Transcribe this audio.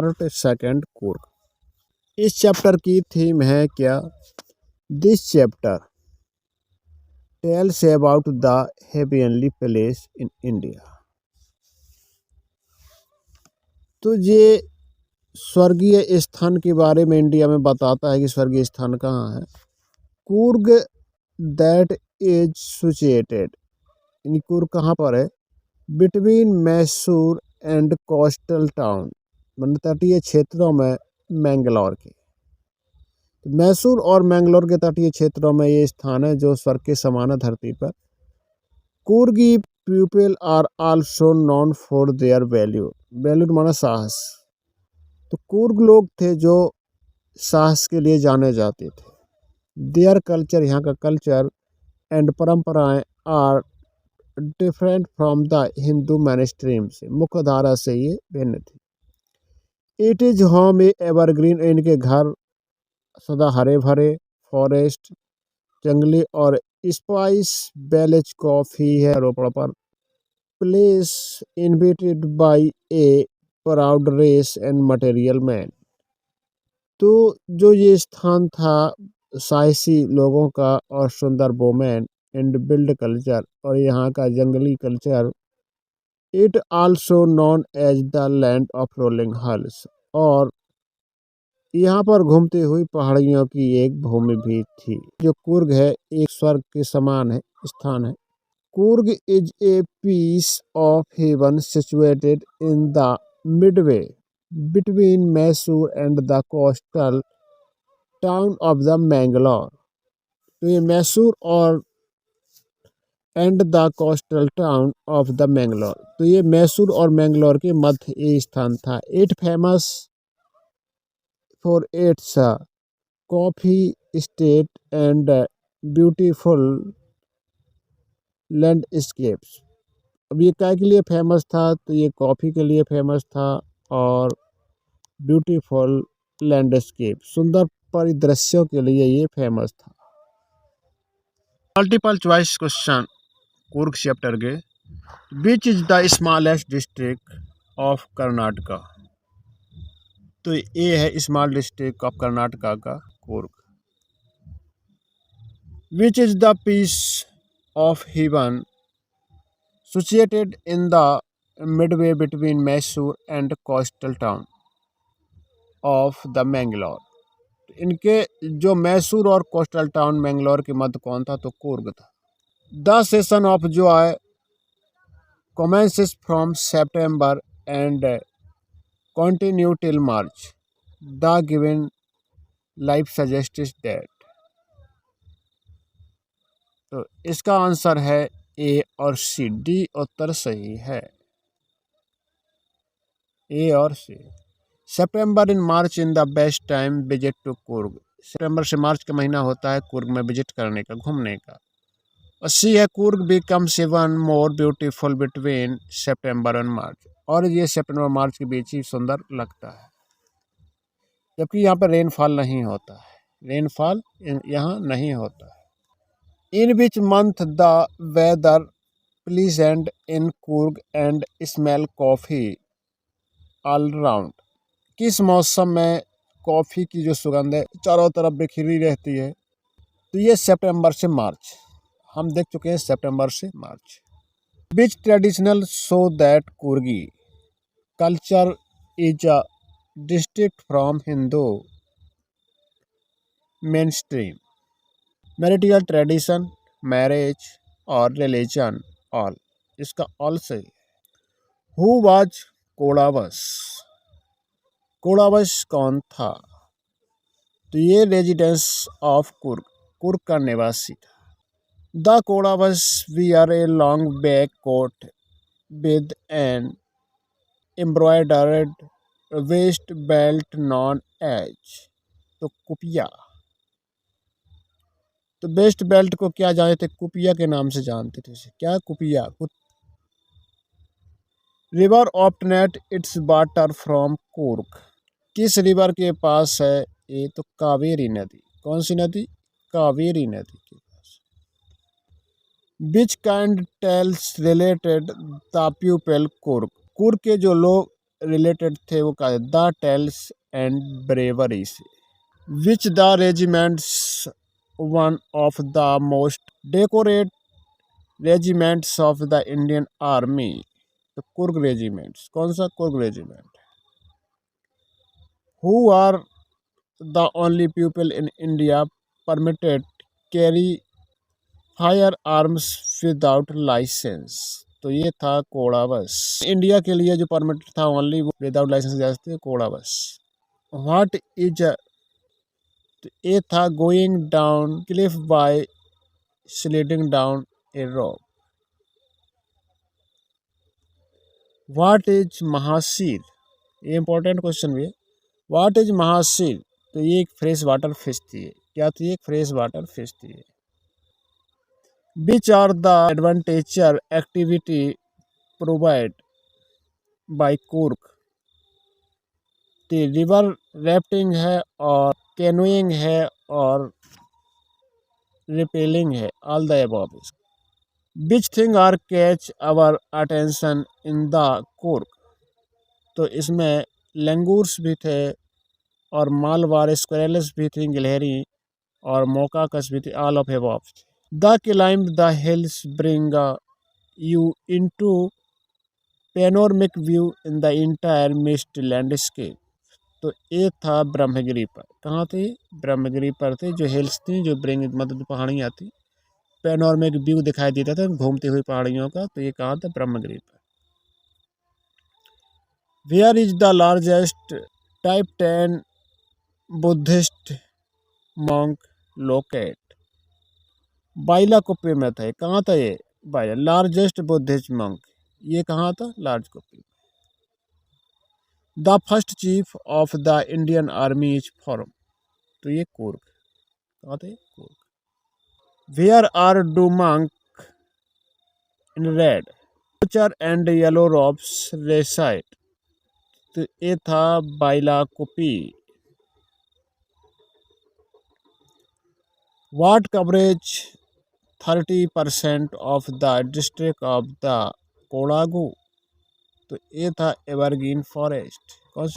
Part second Coorg. इस chapter की theme है क्या? This chapter tells about the heavenly place in India. तो ये स्वर्गीय स्थान के बारे में इंडिया में बताता है कि स्वर्गीय स्थान कहाँ है। कुर्ग दैट इज सिचुएटेड, यानी कुर्ग कहाँ पर है? Between Mysore and coastal town, मतलब तटीय क्षेत्रों में मैंगलोर के। तो मैसूर और मैंगलोर के तटीय क्षेत्रों में ये स्थान है जो स्वर्ग के समान है धरती पर। Coorgi people are also known for their value, value माना साहस। तो कुर्ग लोग थे जो साहस के लिए जाने जाते थे। देयर कल्चर, यहाँ का कल्चर एंड परंपराएं are different from the Hindu mainstream से, मुख्य धारा से ये भिन्न थी। It is home a evergreen, इनके घर सदा हरे भरे, फॉरेस्ट जंगली और स्पाइस बेलेज कॉफी है रोपड़ पर। Place inhabited by a proud race and material man. तो जो ये स्थान था साहसी लोगों का और सुंदर वोमेन एंड बिल्ड कल्चर, और यहाँ का जंगली culture. It also known as the land of rolling hills, और यहाँ पर घूमती हुई पहाड़ियों की एक भूमि भी थी। जो कुर्ग है एक स्वर्ग के समान है स्थान है। Coorg is a piece of heaven situated in the midway between Mysore and the coastal town of the Mangalore. तो ये मैसूर और and the coastal town of the Mangalore, तो ये मैसूर और मैंगलोर के मध्य ये स्थान था। It famous for its coffee state and beautiful landscapes. अब ये क्या के लिए फेमस था? तो ये कॉफ़ी के लिए फेमस था और ब्यूटीफुल लैंडस्केप, सुंदर परिदृश्यों के लिए ये फेमस था। Multiple choice question Coorg chapter के। Which is the smallest district of Karnataka? तो ये है स्मॉल डिस्ट्रिक्ट ऑफ कर्नाटका का Coorg. Which is the piece of heaven situated in the midway between Mysore and coastal town of the Mangalore. इनके जो मैसूर और कोस्टल टाउन मैंगलोर के मध्य कौन था? तो कुर्ग था। The session of Joy commences from September and continue till March. The given life suggests that। तो इसका आंसर है ए और सी, डी उत्तर सही है, ए और C. September in March in the best time visit to Coorg. सितंबर से मार्च का महीना होता है कुर्ग में विजिट करने का, घूमने का। और सी है Coorg becomes even more beautiful between September and March, और ये सितंबर मार्च के बीच ही सुंदर लगता है, जबकि यहाँ पर रेनफॉल नहीं होता है, रेनफॉल यहाँ नहीं होता है। In which month the weather pleasant in Coorg and smell coffee all round. किस मौसम में कॉफ़ी की जो सुगंध है चारों तरफ बिखरी रहती है? तो ये सितंबर से मार्च, हम देख चुके हैं सितंबर से मार्च। Which traditional show that Coorgi culture is a district from Hindu mainstream. Marital tradition, marriage और रिलीजन, ऑल। इसका ऑल सही। Who was Kodavas? कोड़ावस कौन था? तो ये रेजिडेंस ऑफ कुर्ग, कुर्ग का निवासी था। The Kodavas wear a long back coat with an embroidered waist belt known as। तो कुपिया, तो वेस्ट बेल्ट को क्या जानते थे? कुपिया के नाम से जानते थे उसे। क्या? कुपिया। रिवर ऑप्टनेट इट्स वाटर फ्रॉम कुर्ग। किस रिवर के पास है ये? तो कावेरी नदी। कौन सी नदी? कावेरी नदी के पास। Which kind tales related the people Coorg. Coorg के जो लोग रिलेटेड थे वो का द टेल्स एंड ब्रेवरी से। Which the regiments one of the most decorate regiments of the Indian army. तो कुर्ग रेजिमेंट्स, कौन सा Coorg regiment. Who are the only people in India permitted carry firearms without license. तो ये था कोड़ाबस। India के लिए जो परमिट था ओनली वो विदाउट लाइसेंस जाते कोड़ाबस। व्हाट इज ये था going down cliff by sliding down a rope. What is mahseer, ये इंपॉर्टेंट क्वेश्चन भी है। व्हाट इज महासीर, तो ये एक फ्रेश वाटर फिश थी। क्या थी, एक फ्रेश वाटर फिश थी। Which are the adventure activity provide by Coorg. River rafting है और कैनोइंग है और रिपेलिंग है, all the above. Which thing are catch our attention in the Coorg. तो इसमें लंगूर्स भी थे और मालवार स्क्वेरल्स भी थी, गिलहरी और मोकाकस भी थी, all of above. The climb the hills bring you into panoramic view in the entire mist landscape. तो ये था ब्रह्मगिरी पर। कहाँ थी, ब्रह्मगिरी पर थे जो हिल्स थी, जो ब्रिंग मतलब पहाड़ियाँ थी, पेनोरमिक व्यू दिखाई देता था घूमती हुई पहाड़ियों का। तो ये कहाँ था, ब्रह्मगिरी पर। Where is the largest type 10 Buddhist monk locate. Bylakuppe में था। कहाँ था ये, बाइला लार्जेस्ट बुद्धिस्ट मॉन्क, ये कहाँ था, लार्ज कुप्पी। The first chief of the Indian army is form. तो ये कुर्ग, कहाँ थे, Coorg. Where are do monk in red and yellow robes reside. तो ये था Bylakuppe. What coverage 30% of the district of the Kodagu. तो ये था एवरग्रीन फॉरेस्ट। कौन से